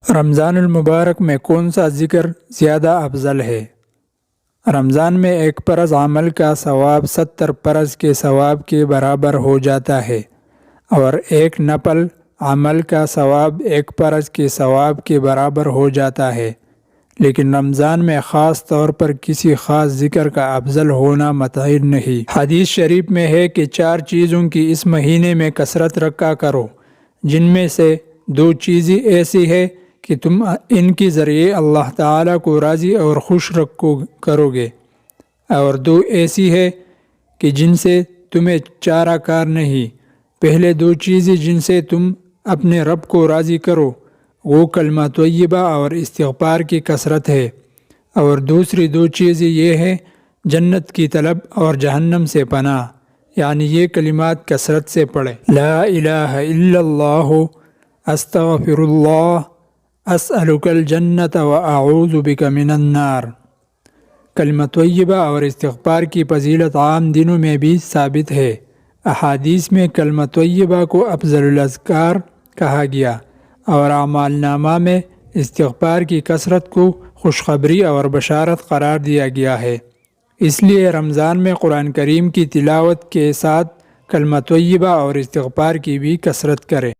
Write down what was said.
رمضان المبارک میں کون سا ذکر زیادہ افضل ہے؟ رمضان میں ایک فرض عمل کا ثواب 70 فرض کے ثواب کے برابر ہو جاتا ہے، اور ایک نفل عمل کا ثواب ایک فرض کے ثواب کے برابر ہو جاتا ہے۔ لیکن رمضان میں خاص طور پر کسی خاص ذکر کا افضل ہونا متعین نہیں۔ حدیث شریف میں ہے کہ 4 چیزوں کی اس مہینے میں کثرت رکھا کرو، جن میں سے 2 چیزیں ایسی ہیں کہ تم ان کے ذریعے اللہ تعالیٰ کو راضی اور خوش کرو گے، اور 2 ایسی ہے کہ جن سے تمہیں چارہ کار نہیں۔ پہلے 2 چیزیں جن سے تم اپنے رب کو راضی کرو وہ کلمہ طیبہ اور استغفار کی کثرت ہے، اور دوسری 2 چیزیں یہ ہیں جنت کی طلب اور جہنم سے پناہ، یعنی یہ کلمات کثرت سے پڑھیں۔ لا الہ الا اللہ، استغفر اللہ، اسألک الجنت واعوذ بک من النار۔ کلمہ طیبہ اور استغفار کی فضیلت عام دنوں میں بھی ثابت ہے۔ احادیث میں کلمہ طیبہ کو افضل الاذکار کہا گیا، اور اعمال نامہ میں استغفار کی کثرت کو خوشخبری اور بشارت قرار دیا گیا ہے۔ اس لیے رمضان میں قرآن کریم کی تلاوت کے ساتھ کلمہ طیبہ اور استغفار کی بھی کثرت کریں۔